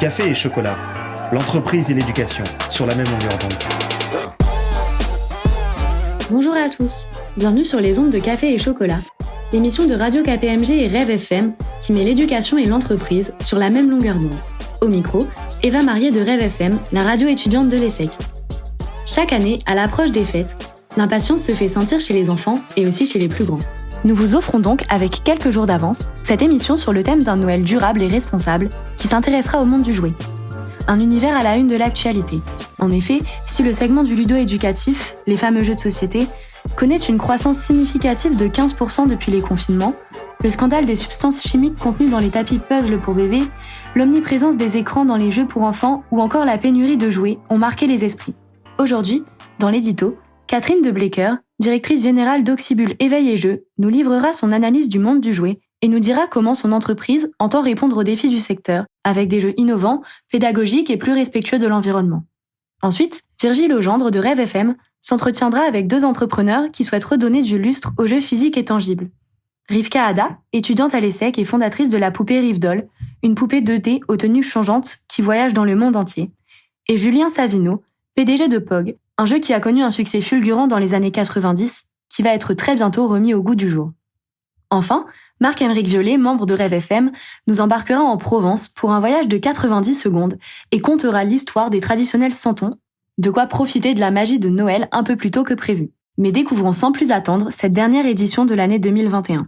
Café et chocolat, l'entreprise et l'éducation sur la même longueur d'onde. Bonjour à tous, bienvenue sur les ondes de Café et chocolat, l'émission de Radio KPMG et Rêve FM qui met l'éducation et l'entreprise sur la même longueur d'onde. Au micro, Eva Marié de Rêve FM, la radio étudiante de l'ESSEC. Chaque année, à l'approche des fêtes, l'impatience se fait sentir chez les enfants et aussi chez les plus grands. Nous vous offrons donc, avec quelques jours d'avance, cette émission sur le thème d'un Noël durable et responsable qui s'intéressera au monde du jouet. Un univers à la une de l'actualité. En effet, si le segment du ludo-éducatif, les fameux jeux de société, connaît une croissance significative de 15% depuis les confinements, le scandale des substances chimiques contenues dans les tapis puzzles pour bébés, l'omniprésence des écrans dans les jeux pour enfants ou encore la pénurie de jouets ont marqué les esprits. Aujourd'hui, dans l'édito, Catherine de Blecker, directrice générale d'Auxibul Éveil et Jeux, nous livrera son analyse du monde du jouet et nous dira comment son entreprise entend répondre aux défis du secteur avec des jeux innovants, pédagogiques et plus respectueux de l'environnement. Ensuite, Virgile Legendre de Rêve FM s'entretiendra avec deux entrepreneurs qui souhaitent redonner du lustre aux jeux physiques et tangibles. Rivka Ada, étudiante à l'ESSEC et fondatrice de la poupée Rivdoll, une poupée 2D aux tenues changeantes qui voyage dans le monde entier, et Julien Savino, PDG de POG, un jeu qui a connu un succès fulgurant dans les années 90, qui va être très bientôt remis au goût du jour. Enfin, Marc-Aymeric Violet, membre de Rêve FM, nous embarquera en Provence pour un voyage de 90 secondes et contera l'histoire des traditionnels santons, de quoi profiter de la magie de Noël un peu plus tôt que prévu. Mais découvrons sans plus attendre cette dernière édition de l'année 2021.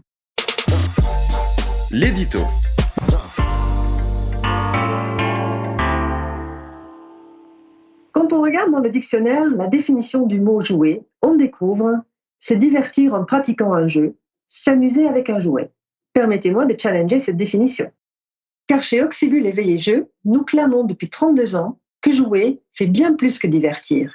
L'édito. Quand on regarde dans le dictionnaire la définition du mot jouer, on découvre se divertir en pratiquant un jeu, s'amuser avec un jouet. Permettez-moi de challenger cette définition. Car chez Auxibul Éveil et Jeux, nous clamons depuis 32 ans que jouer fait bien plus que divertir.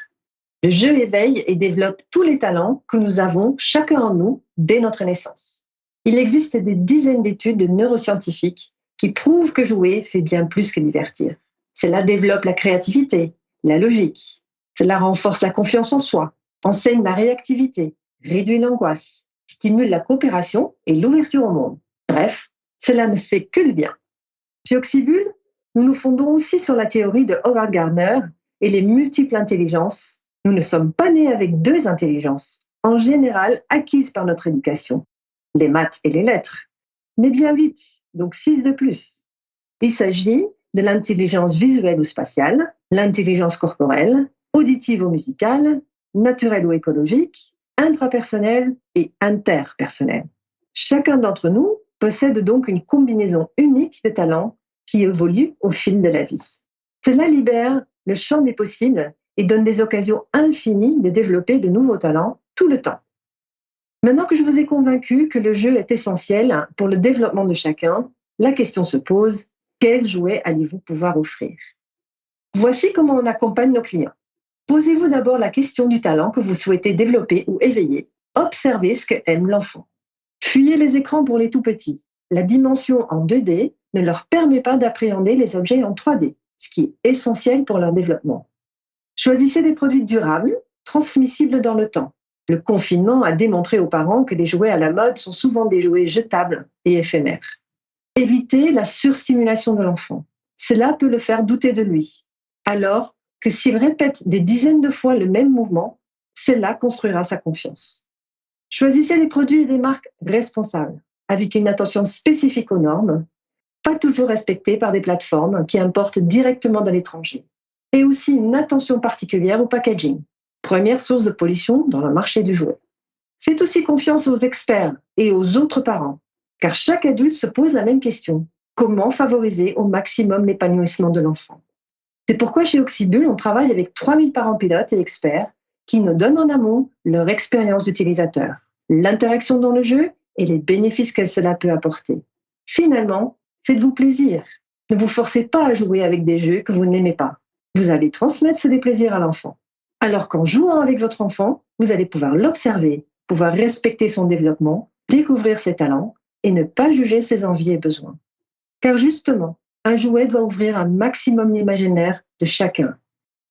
Le jeu éveille et développe tous les talents que nous avons chacun en nous dès notre naissance. Il existe des dizaines d'études de neuroscientifiques qui prouvent que jouer fait bien plus que divertir. Cela développe la créativité, la logique. Cela renforce la confiance en soi, enseigne la réactivité, réduit l'angoisse, stimule la coopération et l'ouverture au monde. Bref, cela ne fait que du bien. Chez Auxibul, nous nous fondons aussi sur la théorie de Howard Gardner et les multiples intelligences. Nous ne sommes pas nés avec deux intelligences, en général acquises par notre éducation, les maths et les lettres, mais bien 8, donc 6 de plus. Il s'agit de l'intelligence visuelle ou spatiale, l'intelligence corporelle, auditive ou musicale, naturelle ou écologique, intrapersonnelle et interpersonnelle. Chacun d'entre nous possède donc une combinaison unique de talents qui évolue au fil de la vie. Cela libère le champ des possibles et donne des occasions infinies de développer de nouveaux talents tout le temps. Maintenant que je vous ai convaincu que le jeu est essentiel pour le développement de chacun, la question se pose: quel jouet allez-vous pouvoir offrir? Voici comment on accompagne nos clients. Posez-vous d'abord la question du talent que vous souhaitez développer ou éveiller. Observez ce qu'aime l'enfant. Fuyez les écrans pour les tout-petits. La dimension en 2D ne leur permet pas d'appréhender les objets en 3D, ce qui est essentiel pour leur développement. Choisissez des produits durables, transmissibles dans le temps. Le confinement a démontré aux parents que les jouets à la mode sont souvent des jouets jetables et éphémères. Évitez la surstimulation de l'enfant. Cela peut le faire douter de lui. Alors que s'il répète des dizaines de fois le même mouvement, cela construira sa confiance. Choisissez des produits et des marques responsables, avec une attention spécifique aux normes, pas toujours respectées par des plateformes qui importent directement de l'étranger. Et aussi une attention particulière au packaging, première source de pollution dans le marché du jouet. Faites aussi confiance aux experts et aux autres parents, car chaque adulte se pose la même question: comment favoriser au maximum l'épanouissement de l'enfant? C'est pourquoi chez Auxibul, on travaille avec 3000 parents pilotes et experts qui nous donnent en amont leur expérience d'utilisateur, l'interaction dans le jeu et les bénéfices que cela peut apporter. Finalement, faites-vous plaisir. Ne vous forcez pas à jouer avec des jeux que vous n'aimez pas. Vous allez transmettre ce déplaisir à l'enfant. Alors qu'en jouant avec votre enfant, vous allez pouvoir l'observer, pouvoir respecter son développement, découvrir ses talents et ne pas juger ses envies et besoins. Car justement, un jouet doit ouvrir un maximum l'imaginaire de chacun.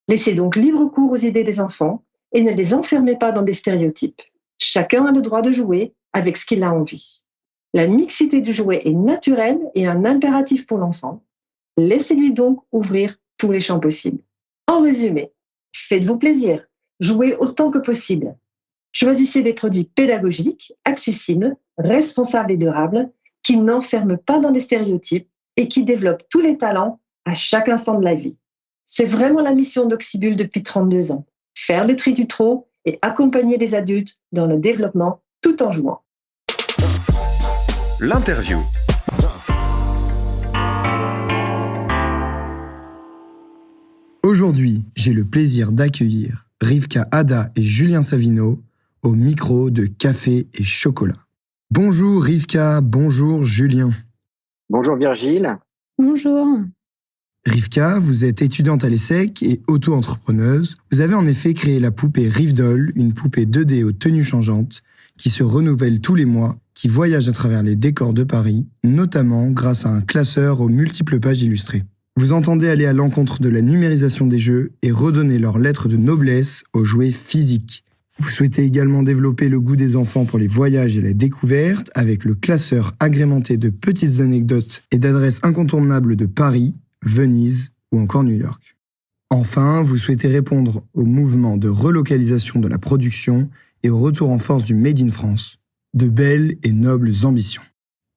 Laissez donc libre cours aux idées des enfants et ne les enfermez pas dans des stéréotypes. Chacun a le droit de jouer avec ce qu'il a envie. La mixité du jouet est naturelle et un impératif pour l'enfant, Laissez-lui donc ouvrir tous les champs possibles. En résumé, faites-vous plaisir, jouez autant que possible. Choisissez des produits pédagogiques, accessibles, responsables et durables, qui n'enferment pas dans des stéréotypes et qui développent tous les talents à chaque instant de la vie. C'est vraiment la mission d'Oxybul depuis 32 ans. Faire le tri du trop et accompagner les adultes dans le développement tout en jouant. L'interview. Aujourd'hui, j'ai le plaisir d'accueillir Rivka Ada et Julien Savino au micro de Café et Chocolat. Bonjour Rivka, bonjour Julien. Bonjour Virgile. Bonjour. Rivka, vous êtes étudiante à l'ESSEC et auto-entrepreneuse. Vous avez en effet créé la poupée Rivdoll, une poupée 2D aux tenues changeantes qui se renouvelle tous les mois, qui voyage à travers les décors de Paris, notamment grâce à un classeur aux multiples pages illustrées. Vous entendez aller à l'encontre de la numérisation des jeux et redonner leur lettre de noblesse aux jouets physiques. Vous souhaitez également développer le goût des enfants pour les voyages et la découverte avec le classeur agrémenté de petites anecdotes et d'adresses incontournables de Paris, Venise ou encore New York. Enfin, vous souhaitez répondre au mouvement de relocalisation de la production et au retour en force du Made in France. De belles et nobles ambitions.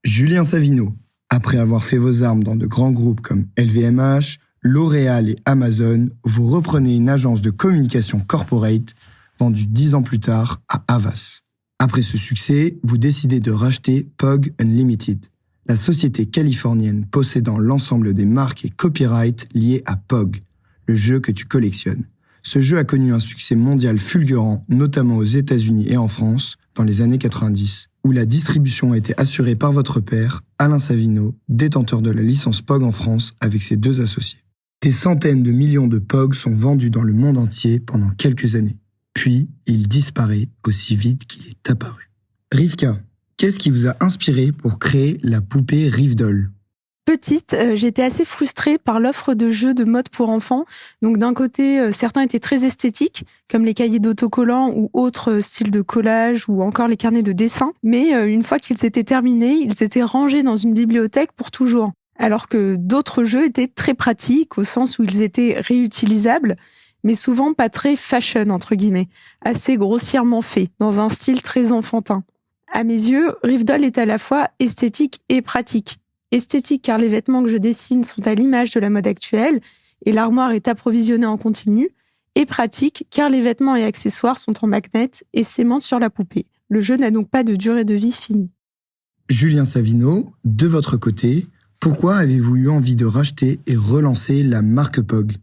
Julien Savino, après avoir fait vos armes dans de grands groupes comme LVMH, L'Oréal et Amazon, vous reprenez une agence de communication corporate vendue 10 ans plus tard à Havas. Après ce succès, vous décidez de racheter POG Unlimited, la société californienne possédant l'ensemble des marques et copyrights liés à POG, le jeu que tu collectionnes. Ce jeu a connu un succès mondial fulgurant, notamment aux États-Unis et en France, dans les années 90, où la distribution a été assurée par votre père, Alain Savino, détenteur de la licence POG en France avec ses 2 associés. Des centaines de millions de POG sont vendus dans le monde entier pendant quelques années. Puis, il disparaît aussi vite qu'il est apparu. Rivka, qu'est-ce qui vous a inspiré pour créer la poupée Rivdoll ? Petite, j'étais assez frustrée par l'offre de jeux de mode pour enfants. Donc d'un côté, certains étaient très esthétiques, comme les cahiers d'autocollants ou autres styles de collage ou encore les carnets de dessin. Mais une fois qu'ils étaient terminés, ils étaient rangés dans une bibliothèque pour toujours. Alors que d'autres jeux étaient très pratiques, au sens où ils étaient réutilisables, mais souvent pas très fashion, entre guillemets, assez grossièrement faits, dans un style très enfantin. À mes yeux, Rivdoll est à la fois esthétique et pratique. Esthétique car les vêtements que je dessine sont à l'image de la mode actuelle et l'armoire est approvisionnée en continu, et pratique car les vêtements et accessoires sont en magnet et s'aimantent sur la poupée. Le jeu n'a donc pas de durée de vie finie. Julien Savino, de votre côté, pourquoi avez-vous eu envie de racheter et relancer la marque POG ?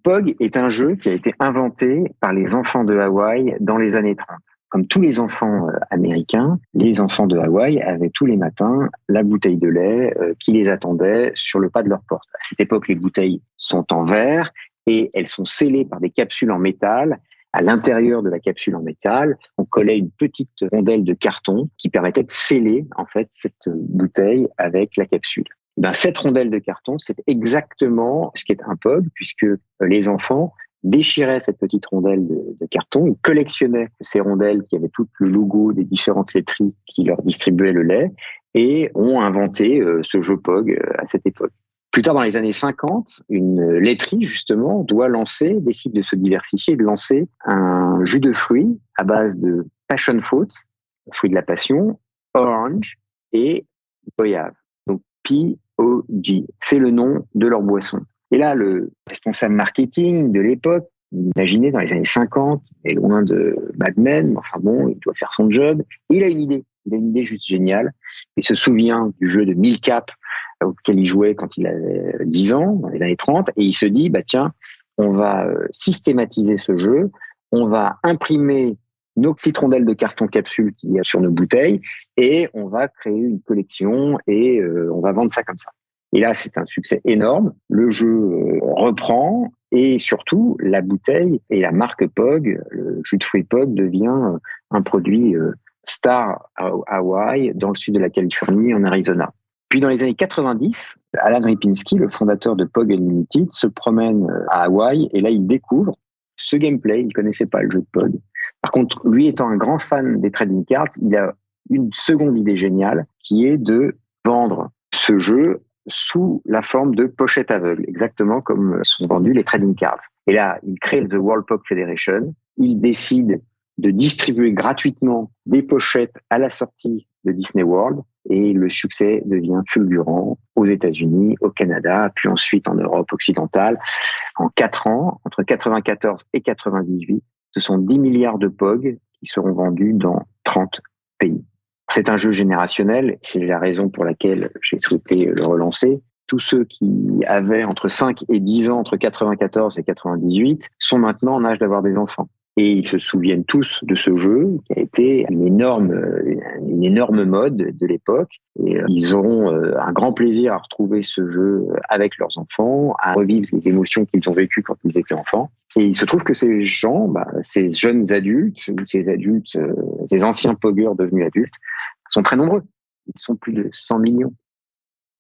POG est un jeu qui a été inventé par les enfants de Hawaï dans les années 30. Comme tous les enfants américains, les enfants de Hawaï avaient tous les matins la bouteille de lait qui les attendait sur le pas de leur porte. À cette époque, les bouteilles sont en verre et elles sont scellées par des capsules en métal. À l'intérieur de la capsule en métal, on collait une petite rondelle de carton qui permettait de sceller en fait cette bouteille avec la capsule. Cette rondelle de carton, c'est exactement ce qu'est un POG, puisque les enfants déchiraient cette petite rondelle de carton, ils collectionnaient ces rondelles qui avaient tout le logo des différentes laiteries qui leur distribuaient le lait et ont inventé ce jeu POG à cette époque. Plus tard, dans les années 50, une laiterie, justement, décide de se diversifier et de lancer un jus de fruits à base de passion fruit, fruit de la passion, orange et goyave. Donc, POG, c'est le nom de leur boisson. Et là, le responsable marketing de l'époque, imaginez dans les années 50, il est loin de Mad Men, mais enfin bon, il doit faire son job. Et il a une idée juste géniale. Il se souvient du jeu de 1000 Cap auquel il jouait quand il avait 10 ans, dans les années 30, et il se dit, tiens, on va systématiser ce jeu, on va imprimer nos petites rondelles de carton capsule qu'il y a sur nos bouteilles, et on va créer une collection, et on va vendre ça comme ça. Et là, c'est un succès énorme. Le jeu reprend et surtout, la bouteille et la marque POG, le jus de fruits POG, devient un produit star à Hawaï, dans le sud de la Californie, en Arizona. Puis dans les années 90, Alan Ripinski, le fondateur de POG Unlimited, se promène à Hawaï et là, il découvre ce gameplay. Il ne connaissait pas le jeu de POG. Par contre, lui étant un grand fan des trading cards, il a une seconde idée géniale qui est de vendre ce jeu sous la forme de pochettes aveugles, exactement comme sont vendus les trading cards. Et là, il crée the World Poker Federation. Il décide de distribuer gratuitement des pochettes à la sortie de Disney World et le succès devient fulgurant aux États-Unis, au Canada, puis ensuite en Europe occidentale. En 4 ans, entre 94 et 98, ce sont 10 milliards de POG qui seront vendus dans 30 pays. C'est un jeu générationnel, c'est la raison pour laquelle j'ai souhaité le relancer. Tous ceux qui avaient entre 5 et 10 ans, entre 94 et 98, sont maintenant en âge d'avoir des enfants. Et ils se souviennent tous de ce jeu qui a été une énorme mode de l'époque. Et ils auront un grand plaisir à retrouver ce jeu avec leurs enfants, à revivre les émotions qu'ils ont vécues quand ils étaient enfants. Et il se trouve que ces gens, ces jeunes adultes, ces anciens pogueurs devenus adultes, sont très nombreux. Ils sont plus de 100 millions.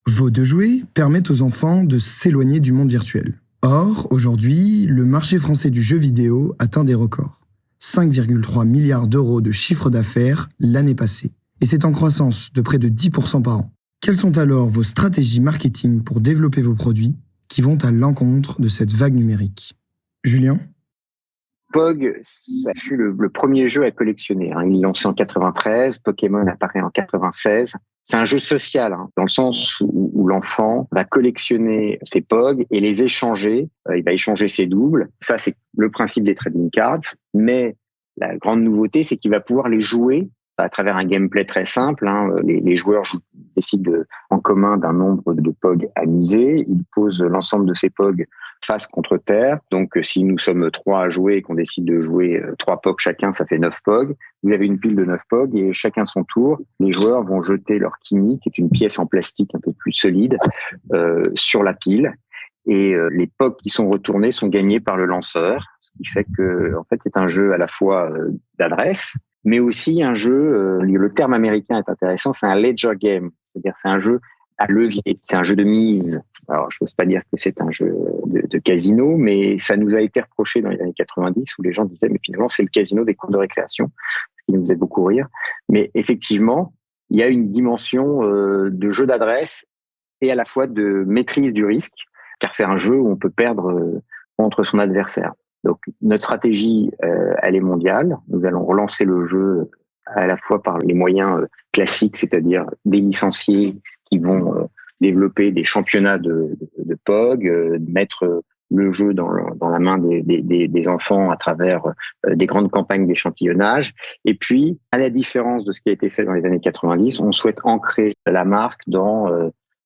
Vos 2 jouets permettent aux enfants de s'éloigner du monde virtuel. Or, aujourd'hui, le marché français du jeu vidéo atteint des records. 5,3 milliards d'euros de chiffre d'affaires l'année passée. Et c'est en croissance de près de 10% par an. Quelles sont alors vos stratégies marketing pour développer vos produits qui vont à l'encontre de cette vague numérique ? Julien ? POG, ça fut le premier jeu à collectionner. Il est lancé en 93, Pokémon apparaît en 96. C'est un jeu social, dans le sens où l'enfant va collectionner ses POG et les échanger. Il va échanger ses doubles. Ça, c'est le principe des trading cards. Mais la grande nouveauté, c'est qu'il va pouvoir les jouer à travers un gameplay très simple. Les joueurs décident en commun d'un nombre de POG à miser. Ils posent l'ensemble de ces POG face contre terre. Donc, si nous sommes 3 à jouer et qu'on décide de jouer 3 POG chacun, ça fait 9 POG. Vous avez une pile de 9 POG et chacun son tour, les joueurs vont jeter leur kini, qui est une pièce en plastique un peu plus solide, sur la pile. Et les POG qui sont retournés sont gagnés par le lanceur. Ce qui fait que, en fait, c'est un jeu à la fois d'adresse, mais aussi un jeu, le terme américain est intéressant, c'est un ledger game. C'est-à-dire, c'est un jeu à levier, c'est un jeu de mise. Alors, je n'ose pas dire que c'est un jeu de casino, mais ça nous a été reproché dans les années 90 où les gens disaient, mais finalement, c'est le casino des cours de récréation, ce qui nous faisait beaucoup rire. Mais effectivement, il y a une dimension de jeu d'adresse et à la fois de maîtrise du risque, car c'est un jeu où on peut perdre contre son adversaire. Donc, notre stratégie, elle est mondiale. Nous allons relancer le jeu à la fois par les moyens classiques, c'est-à-dire des licenciés qui vont développer des championnats de POG, mettre le jeu dans la main des enfants à travers des grandes campagnes d'échantillonnage. Et puis, à la différence de ce qui a été fait dans les années 90, on souhaite ancrer la marque dans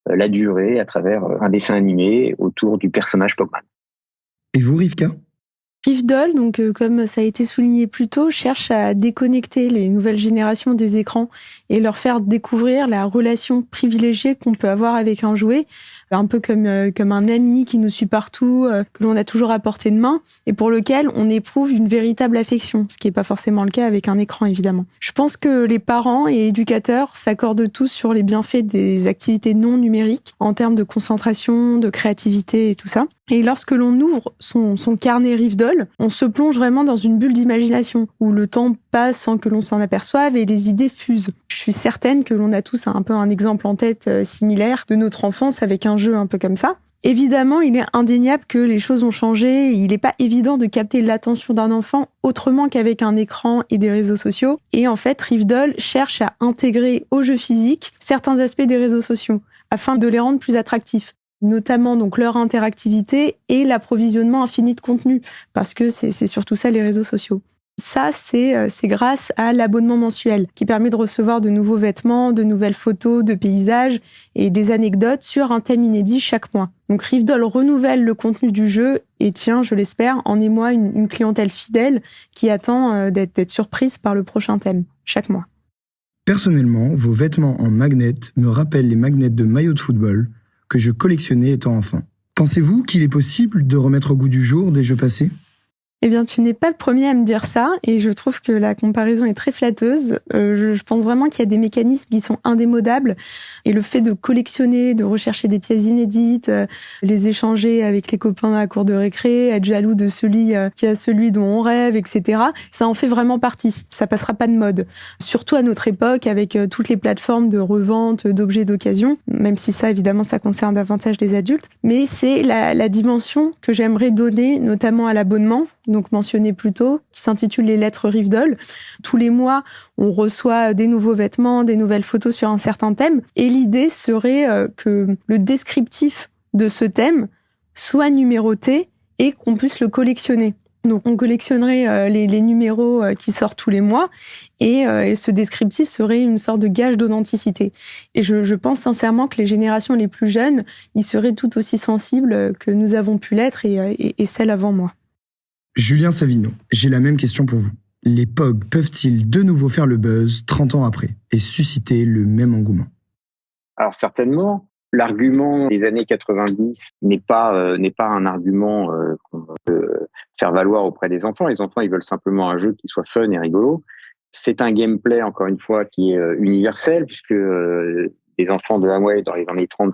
la durée à travers un dessin animé autour du personnage Pokémon. Et vous, Rivka ? Rivdol, donc comme ça a été souligné plus tôt, cherche à déconnecter les nouvelles générations des écrans et leur faire découvrir la relation privilégiée qu'on peut avoir avec un jouet, un peu comme un ami qui nous suit partout, que l'on a toujours à portée de main et pour lequel on éprouve une véritable affection, ce qui n'est pas forcément le cas avec un écran évidemment. Je pense que les parents et éducateurs s'accordent tous sur les bienfaits des activités non numériques en termes de concentration, de créativité et tout ça. Et lorsque l'on ouvre son carnet Rivdol, on se plonge vraiment dans une bulle d'imagination où le temps passe sans que l'on s'en aperçoive et les idées fusent. Je suis certaine que l'on a tous un peu un exemple en tête similaire de notre enfance avec un jeu un peu comme ça. Évidemment, il est indéniable que les choses ont changé et il n'est pas évident de capter l'attention d'un enfant autrement qu'avec un écran et des réseaux sociaux. Et en fait, Rivdol cherche à intégrer au jeu physique certains aspects des réseaux sociaux afin de les rendre plus attractifs, notamment donc leur interactivité et l'approvisionnement infini de contenu, parce que c'est surtout ça les réseaux sociaux. Ça, c'est grâce à l'abonnement mensuel qui permet de recevoir de nouveaux vêtements, de nouvelles photos, de paysages et des anecdotes sur un thème inédit chaque mois. Donc Rivdol renouvelle le contenu du jeu et tient, je l'espère, en émoi une clientèle fidèle qui attend d'être surprise par le prochain thème chaque mois. Personnellement, vos vêtements en magnets me rappellent les magnets de maillots de football que je collectionnais étant enfant. Pensez-vous qu'il est possible de remettre au goût du jour des jeux passés ? Eh bien, tu n'es pas le premier à me dire ça, et je trouve que la comparaison est très flatteuse. Je pense vraiment qu'il y a des mécanismes qui sont indémodables, et le fait de collectionner, de rechercher des pièces inédites, les échanger avec les copains à la cour de récré, être jaloux de celui qui a celui dont on rêve, etc., ça en fait vraiment partie. Ça passera pas de mode. Surtout à notre époque, avec toutes les plateformes de revente d'objets d'occasion, même si ça, évidemment, ça concerne davantage les adultes, mais c'est la dimension que j'aimerais donner, notamment à l'abonnement, donc mentionné plus tôt, qui s'intitule les lettres Rive Doll. Tous les mois, on reçoit des nouveaux vêtements, des nouvelles photos sur un certain thème, et l'idée serait que le descriptif de ce thème soit numéroté et qu'on puisse le collectionner. Donc on collectionnerait les numéros qui sortent tous les mois et ce descriptif serait une sorte de gage d'authenticité. Et je pense sincèrement que les générations les plus jeunes y seraient tout aussi sensibles que nous avons pu l'être et celles avant moi. Julien Savino, j'ai la même question pour vous. Les POG peuvent-ils de nouveau faire le buzz 30 ans après et susciter le même engouement ? Alors certainement. L'argument des années 90 n'est pas un argument qu'on peut faire valoir auprès des enfants. Les enfants, ils veulent simplement un jeu qui soit fun et rigolo. C'est un gameplay, encore une fois, qui est universel, puisque les enfants de Hawaï, dans les années 30,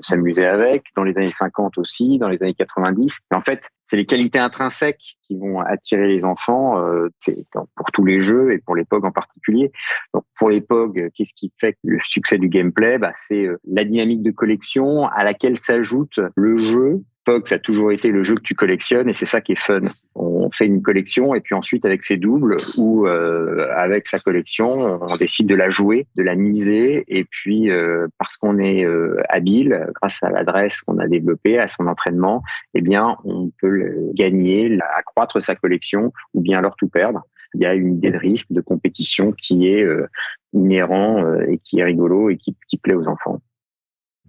s'amusaient avec, dans les années 50 aussi, dans les années 90. Et en fait, c'est les qualités intrinsèques qui vont attirer les enfants, c'est pour tous les jeux et pour les POG en particulier. Donc pour les POG, qu'est-ce qui fait le succès du gameplay ? C'est la dynamique de collection à laquelle s'ajoute le jeu. POG, ça a toujours été le jeu que tu collectionnes et c'est ça qui est fun. On fait une collection et puis ensuite avec ses doubles ou avec sa collection, on décide de la jouer, de la miser et puis parce qu'on est habile, grâce à l'adresse qu'on a développée, à son entraînement, eh bien on peut gagner, accroître sa collection ou bien alors tout perdre. Il y a une idée de risque, de compétition qui est inhérent et qui est rigolo et qui plaît aux enfants.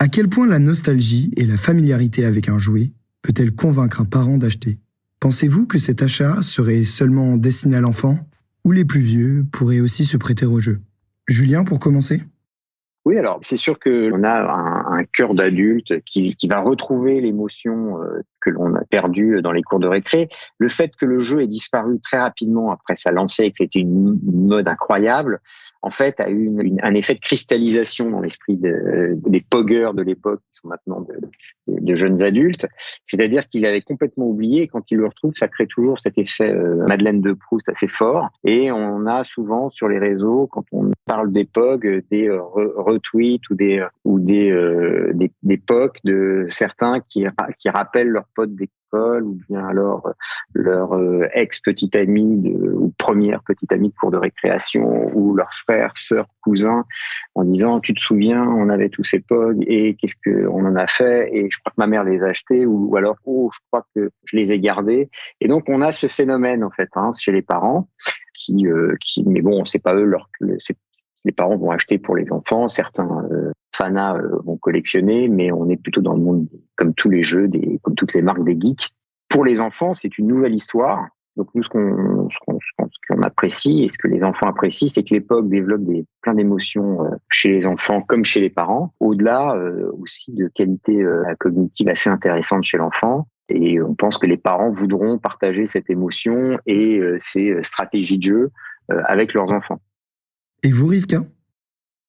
À quel point la nostalgie et la familiarité avec un jouet peut-elle convaincre un parent d'acheter ? Pensez-vous que cet achat serait seulement destiné à l'enfant ou les plus vieux pourraient aussi se prêter au jeu ? Julien, pour commencer ? Oui, alors c'est sûr qu'on a un cœur d'adulte qui va retrouver l'émotion que l'on a perdue dans les cours de récré. Le fait que le jeu ait disparu très rapidement après sa lancée et que c'était une mode incroyable, en fait, a eu un effet de cristallisation dans l'esprit des poggers de l'époque, qui sont maintenant de jeunes adultes. C'est-à-dire qu'ils avaient complètement oublié, et quand ils le retrouvent, ça crée toujours cet effet Madeleine de Proust assez fort. Et on a souvent sur les réseaux, quand on parle des POG, des retweets ou des POC de certains qui rappellent leurs potes d'école ou bien alors leur ex-petite amie ou première petite amie de cours de récréation ou leurs frères, sœurs, cousins en disant tu te souviens, on avait tous ces POG et qu'est-ce qu'on en a fait et je crois que ma mère les a achetés ou alors je crois que je les ai gardés. Et donc on a ce phénomène en fait chez les parents qui mais bon, c'est pas eux les parents vont acheter pour les enfants, certains fanas vont collectionner, mais on est plutôt dans le monde comme tous les jeux, comme toutes les marques des geeks. Pour les enfants, c'est une nouvelle histoire. Donc nous, ce qu'on apprécie et ce que les enfants apprécient, c'est que les POG développent plein d'émotions chez les enfants comme chez les parents, au-delà aussi de qualités cognitives assez intéressantes chez l'enfant. Et on pense que les parents voudront partager cette émotion et ces stratégies de jeu avec leurs enfants. Et vous, Rivka ?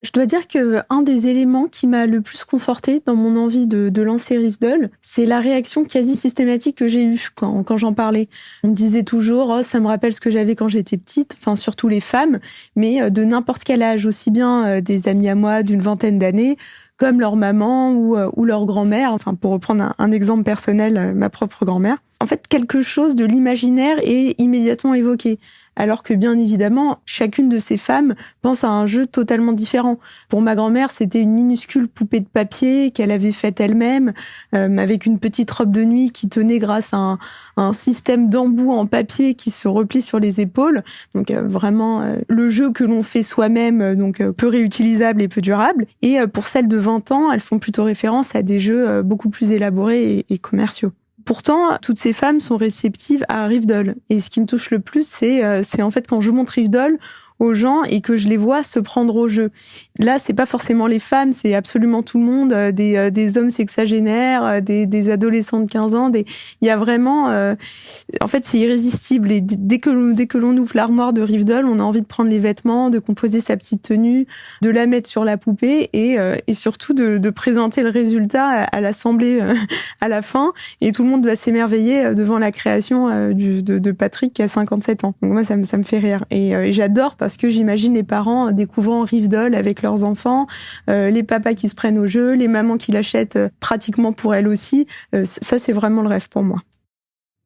Je dois dire que un des éléments qui m'a le plus confortée dans mon envie de lancer Rive Doll, c'est la réaction quasi systématique que j'ai eue quand j'en parlais. On me disait toujours ça me rappelle ce que j'avais quand j'étais petite, enfin surtout les femmes, mais de n'importe quel âge, aussi bien des amis à moi d'une vingtaine d'années, comme leur maman ou leur grand-mère, enfin pour reprendre un exemple personnel, ma propre grand-mère. En fait, quelque chose de l'imaginaire est immédiatement évoqué. Alors que bien évidemment, chacune de ces femmes pense à un jeu totalement différent. Pour ma grand-mère, c'était une minuscule poupée de papier qu'elle avait faite elle-même, avec une petite robe de nuit qui tenait grâce à un système d'embout en papier qui se replie sur les épaules. Donc vraiment le jeu que l'on fait soi-même, donc peu réutilisable et peu durable. Et pour celles de 20 ans, elles font plutôt référence à des jeux beaucoup plus élaborés et commerciaux. Pourtant, toutes ces femmes sont réceptives à Rive Doll. Et ce qui me touche le plus, c'est en fait quand je montre Rive Doll aux gens et que je les vois se prendre au jeu. Là, c'est pas forcément les femmes, c'est absolument tout le monde, des hommes sexagénaires, des adolescents de 15 ans, il y a vraiment en fait, c'est irrésistible et dès que l'on ouvre l'armoire de Rive Doll, on a envie de prendre les vêtements, de composer sa petite tenue, de la mettre sur la poupée et surtout de présenter le résultat à l'assemblée à la fin et tout le monde doit s'émerveiller devant la création de Patrick qui a 57 ans. Donc moi ça me fait rire et j'adore parce que j'imagine les parents découvrant Rive Doll avec leurs enfants, les papas qui se prennent au jeu, les mamans qui l'achètent pratiquement pour elles aussi. Ça, c'est vraiment le rêve pour moi.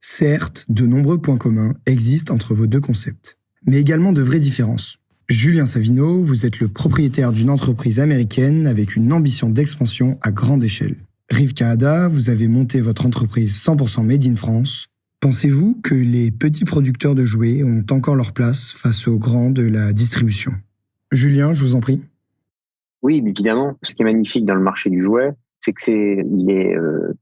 Certes, de nombreux points communs existent entre vos deux concepts, mais également de vraies différences. Julien Savino, vous êtes le propriétaire d'une entreprise américaine avec une ambition d'expansion à grande échelle. Rivka Hadda, vous avez monté votre entreprise 100% made in France. Pensez-vous que les petits producteurs de jouets ont encore leur place face aux grands de la distribution ? Julien, je vous en prie. Oui, évidemment. Ce qui est magnifique dans le marché du jouet, c'est que il est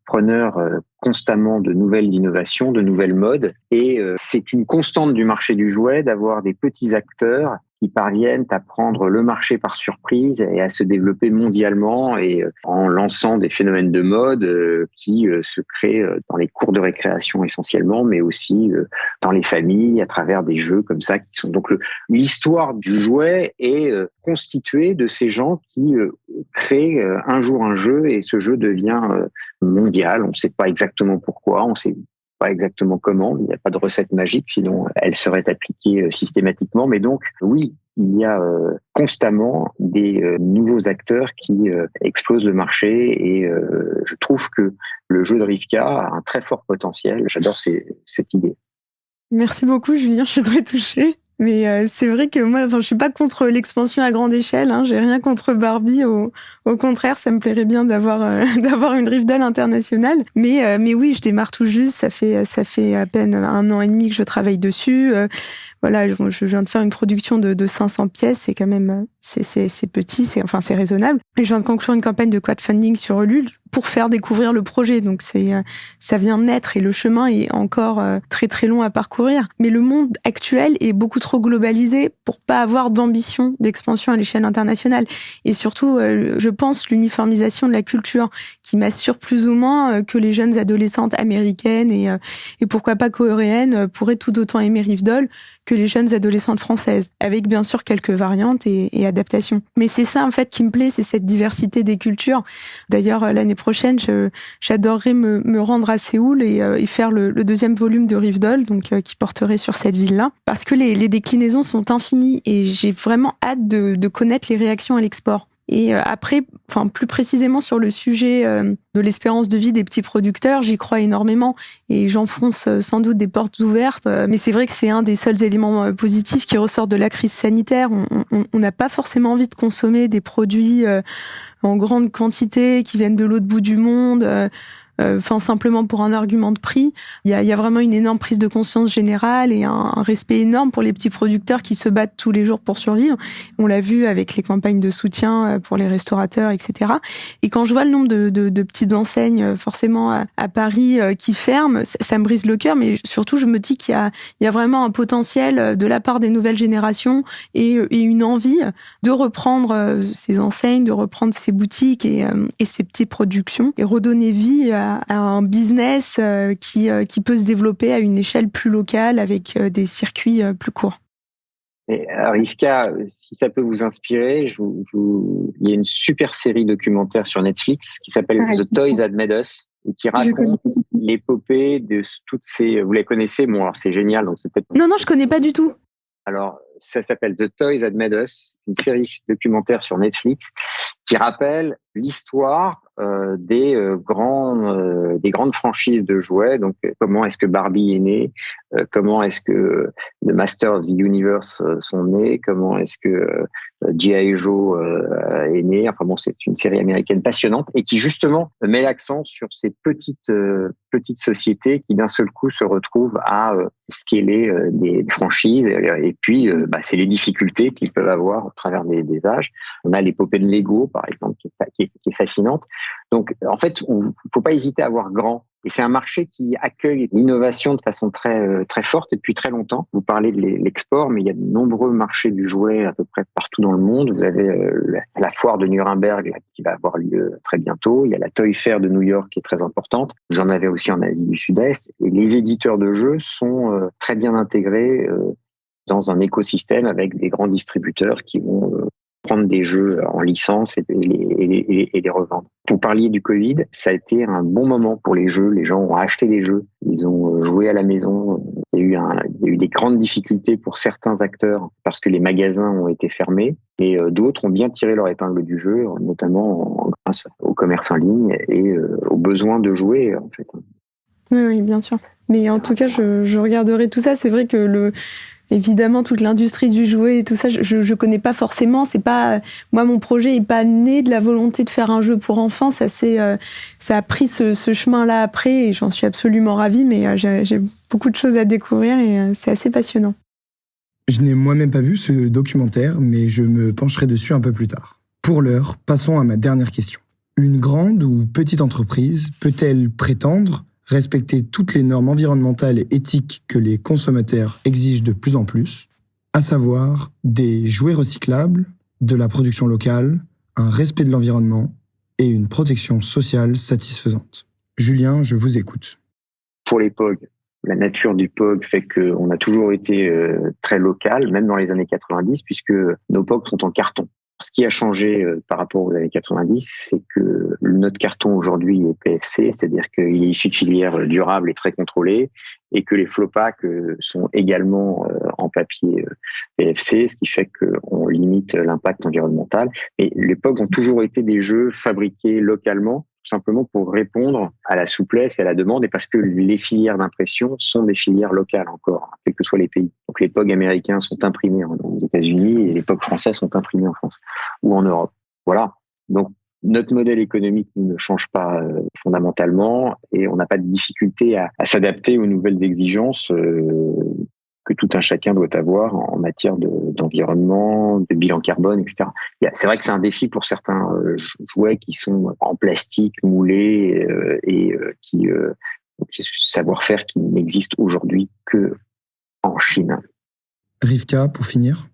preneur constamment de nouvelles innovations, de nouvelles modes. Et c'est une constante du marché du jouet d'avoir des petits acteurs qui parviennent à prendre le marché par surprise et à se développer mondialement et en lançant des phénomènes de mode qui se créent dans les cours de récréation essentiellement, mais aussi dans les familles à travers des jeux comme ça qui sont donc l'histoire du jouet est constituée de ces gens qui créent un jour un jeu et ce jeu devient mondial. On ne sait pas exactement pourquoi, on sait pas exactement comment, il n'y a pas de recette magique, sinon elle serait appliquée systématiquement. Mais donc, oui, il y a constamment des nouveaux acteurs qui explosent le marché et je trouve que le jeu de Rivka a un très fort potentiel. J'adore cette idée. Merci beaucoup, Julien, je suis très touchée. Mais c'est vrai que moi, je suis pas contre l'expansion à grande échelle. J'ai rien contre Barbie. Au contraire, ça me plairait bien d'avoir une Rive Doll internationale. Mais oui, je démarre tout juste. Ça fait à peine 1 an et demi que je travaille dessus. Voilà, je viens de faire une production de 500 pièces. C'est quand même c'est petit, c'est raisonnable. Et je viens de conclure une campagne de crowdfunding sur Ulule pour faire découvrir le projet. Donc ça vient naître et le chemin est encore très très long à parcourir. Mais le monde actuel est beaucoup trop globalisé pour pas avoir d'ambition d'expansion à l'échelle internationale. Et surtout, je pense l'uniformisation de la culture qui m'assure plus ou moins que les jeunes adolescentes américaines et pourquoi pas coréennes pourraient tout autant aimer Rive Doll que les jeunes adolescentes françaises, avec bien sûr quelques variantes et adaptations. Mais c'est ça en fait qui me plaît, c'est cette diversité des cultures. D'ailleurs, l'année prochaine, j'adorerais me rendre à Séoul et faire le 2e volume de Rive Doll, donc qui porterait sur cette ville-là, parce que les déclinaisons sont infinies et j'ai vraiment hâte de connaître les réactions à l'export. Et après, plus précisément sur le sujet de l'espérance de vie des petits producteurs, j'y crois énormément et j'enfonce sans doute des portes ouvertes. Mais c'est vrai que c'est un des seuls éléments positifs qui ressort de la crise sanitaire. On n'a pas forcément envie de consommer des produits en grande quantité qui viennent de l'autre bout du monde. Simplement pour un argument de prix. Il y a vraiment une énorme prise de conscience générale et un respect énorme pour les petits producteurs qui se battent tous les jours pour survivre. On l'a vu avec les campagnes de soutien pour les restaurateurs, etc. Et quand je vois le nombre de petites enseignes, forcément à Paris, qui ferment, ça me brise le cœur, mais surtout je me dis qu'il y a vraiment un potentiel de la part des nouvelles générations et une envie de reprendre ces enseignes, de reprendre ces boutiques et ces petites productions et redonner vie à un business qui peut se développer à une échelle plus locale avec des circuits plus courts. Et Rivka, si ça peut vous inspirer, il y a une super série documentaire sur Netflix qui s'appelle The Toys That Made Us et qui raconte l'épopée de toutes ces... Vous les connaissez? Bon, alors c'est génial, donc c'est peut-être... Non, je connais pas du tout. Alors, ça s'appelle The Toys That Made Us, une série documentaire sur Netflix qui rappelle l'histoire des grandes franchises de jouets. Donc, comment est-ce que Barbie est née, comment est-ce que The Master of the Universe sont nés, comment est-ce que G.I. Joe est né. Enfin bon, c'est une série américaine passionnante et qui justement met l'accent sur ces petites sociétés qui d'un seul coup se retrouvent à scaler des franchises. Et puis, c'est les difficultés qu'ils peuvent avoir au travers des âges. On a l'épopée de Lego, par exemple, qui est fascinante. Donc, en fait, il ne faut pas hésiter à voir grand. Et c'est un marché qui accueille l'innovation de façon très, très forte depuis très longtemps. Vous parlez de l'export, mais il y a de nombreux marchés du jouet à peu près partout dans le monde. Vous avez la foire de Nuremberg qui va avoir lieu très bientôt. Il y a la Toy Fair de New York qui est très importante. Vous en avez aussi en Asie du Sud-Est. Et les éditeurs de jeux sont très bien intégrés dans un écosystème avec des grands distributeurs qui vont prendre des jeux en licence et les revendre. Vous parliez du Covid, ça a été un bon moment pour les jeux. Les gens ont acheté des jeux, ils ont joué à la maison Il y a eu des grandes difficultés pour certains acteurs parce que les magasins ont été fermés, et d'autres ont bien tiré leur épingle du jeu, notamment grâce au commerce en ligne et aux besoins de jouer, en fait. Oui, bien sûr. Mais en tout cas, je regarderai tout ça. C'est vrai que évidemment, toute l'industrie du jouet et tout ça, je connais pas forcément. C'est pas, moi, mon projet est pas né de la volonté de faire un jeu pour enfants. Ça a pris ce chemin-là après, et j'en suis absolument ravie. Mais j'ai beaucoup de choses à découvrir, et c'est assez passionnant. Je n'ai moi-même pas vu ce documentaire, mais je me pencherai dessus un peu plus tard. Pour l'heure, passons à ma dernière question. Une grande ou petite entreprise peut-elle prétendre respecter toutes les normes environnementales et éthiques que les consommateurs exigent de plus en plus, à savoir des jouets recyclables, de la production locale, un respect de l'environnement et une protection sociale satisfaisante? Julien, je vous écoute. Pour les POG, la nature du POG fait qu'on a toujours été très local, même dans les années 90, puisque nos POG sont en carton. Ce qui a changé par rapport aux années 90, c'est que notre carton aujourd'hui est PFC, c'est-à-dire qu'il est issu de filières durables et très contrôlées, et que les flow-packs sont également en papier PFC, ce qui fait qu'on limite l'impact environnemental. Et les POG ont toujours été des jeux fabriqués localement, tout simplement pour répondre à la souplesse et à la demande, et parce que les filières d'impression sont des filières locales encore, quels que soient les pays. Donc les POG américains sont imprimés aux États-Unis et les POG français sont imprimés en France ou en Europe. Voilà. Donc notre modèle économique ne change pas fondamentalement, et on n'a pas de difficulté à s'adapter aux nouvelles exigences que tout un chacun doit avoir en matière d'environnement, de bilan carbone, etc. C'est vrai que c'est un défi pour certains jouets qui sont en plastique moulé et qui savoir-faire qui n'existe aujourd'hui que en Chine. Rivka, pour finir.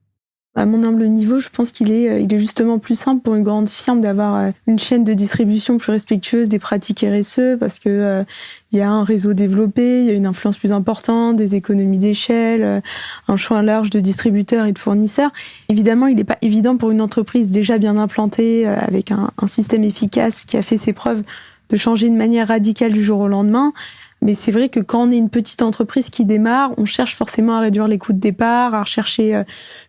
À mon humble niveau, je pense qu'il est justement plus simple pour une grande firme d'avoir une chaîne de distribution plus respectueuse des pratiques RSE, parce que il y a un réseau développé, il y a une influence plus importante, des économies d'échelle, un choix large de distributeurs et de fournisseurs. Évidemment, il n'est pas évident pour une entreprise déjà bien implantée, avec un système efficace qui a fait ses preuves, de changer de manière radicale du jour au lendemain. Mais c'est vrai que quand on est une petite entreprise qui démarre, on cherche forcément à réduire les coûts de départ, à rechercher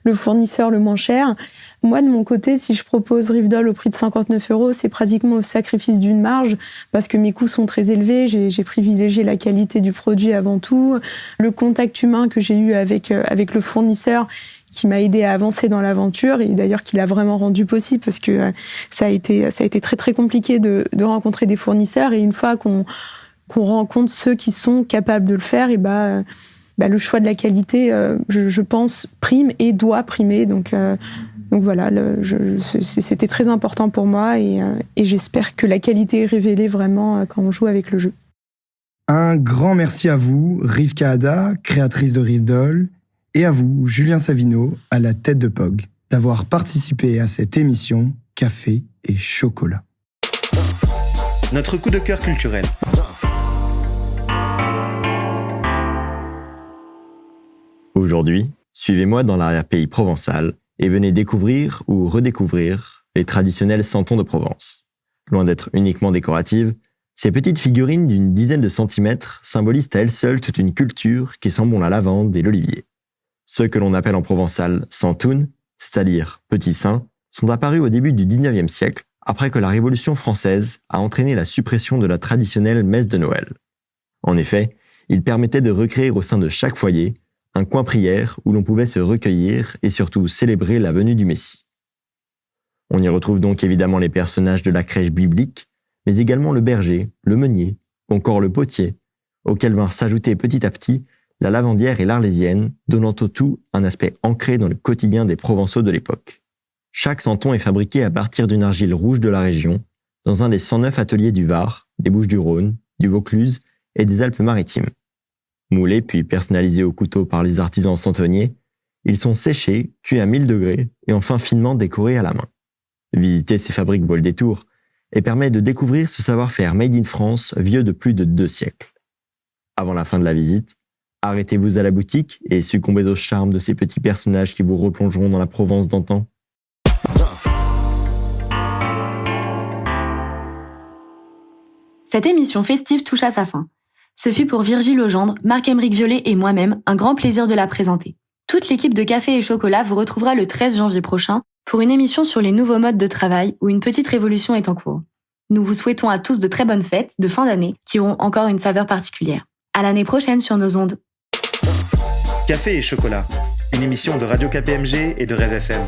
le fournisseur le moins cher. Moi, de mon côté, si je propose Rivdol au prix de 59 €, c'est pratiquement au sacrifice d'une marge, parce que mes coûts sont très élevés. J'ai privilégié la qualité du produit avant tout, le contact humain que j'ai eu avec le fournisseur, qui m'a aidé à avancer dans l'aventure, et d'ailleurs qui l'a vraiment rendu possible, parce que ça a été très très compliqué de rencontrer des fournisseurs, et une fois qu'on rencontre ceux qui sont capables de le faire, et le choix de la qualité, je pense, prime et doit primer. Donc voilà, c'était très important pour moi, et j'espère que la qualité est révélée vraiment quand on joue avec le jeu. Un grand merci à vous, Rivka Hadda, créatrice de Rivdol, et à vous, Julien Savino, à la tête de POG, d'avoir participé à cette émission Café et Chocolat. Notre coup de cœur culturel. Aujourd'hui, suivez-moi dans l'arrière-pays provençal et venez découvrir ou redécouvrir les traditionnels santons de Provence. Loin d'être uniquement décoratives, ces petites figurines d'une dizaine de centimètres symbolisent à elles seules toute une culture qui sent bon la lavande et l'olivier. Ceux que l'on appelle en provençal santounes, c'est-à-dire petits saints, sont apparus au début du 19e siècle, après que la Révolution française a entraîné la suppression de la traditionnelle messe de Noël. En effet, ils permettaient de recréer au sein de chaque foyer un coin prière où l'on pouvait se recueillir et surtout célébrer la venue du Messie. On y retrouve donc évidemment les personnages de la crèche biblique, mais également le berger, le meunier, ou encore le potier, auxquels vinrent s'ajouter petit à petit la lavandière et l'arlésienne, donnant au tout un aspect ancré dans le quotidien des Provençaux de l'époque. Chaque santon est fabriqué à partir d'une argile rouge de la région, dans un des 109 ateliers du Var, des Bouches-du-Rhône, du Vaucluse et des Alpes-Maritimes. Moulés puis personnalisés au couteau par les artisans santonniers, ils sont séchés, cuits à 1000 degrés et enfin finement décorés à la main. Visiter ces fabriques vaut le détour et permet de découvrir ce savoir-faire made in France vieux de plus de 2 siècles. Avant la fin de la visite, arrêtez-vous à la boutique et succombez au charme de ces petits personnages qui vous replongeront dans la Provence d'antan. Cette émission festive touche à sa fin. Ce fut pour Virgile Legendre, Marc-Aymeric Violet et moi-même un grand plaisir de la présenter. Toute l'équipe de Café et Chocolat vous retrouvera le 13 janvier prochain pour une émission sur les nouveaux modes de travail où une petite révolution est en cours. Nous vous souhaitons à tous de très bonnes fêtes de fin d'année qui auront encore une saveur particulière. À l'année prochaine sur nos ondes. Café et Chocolat, une émission de Radio KPMG et de Rêve FM.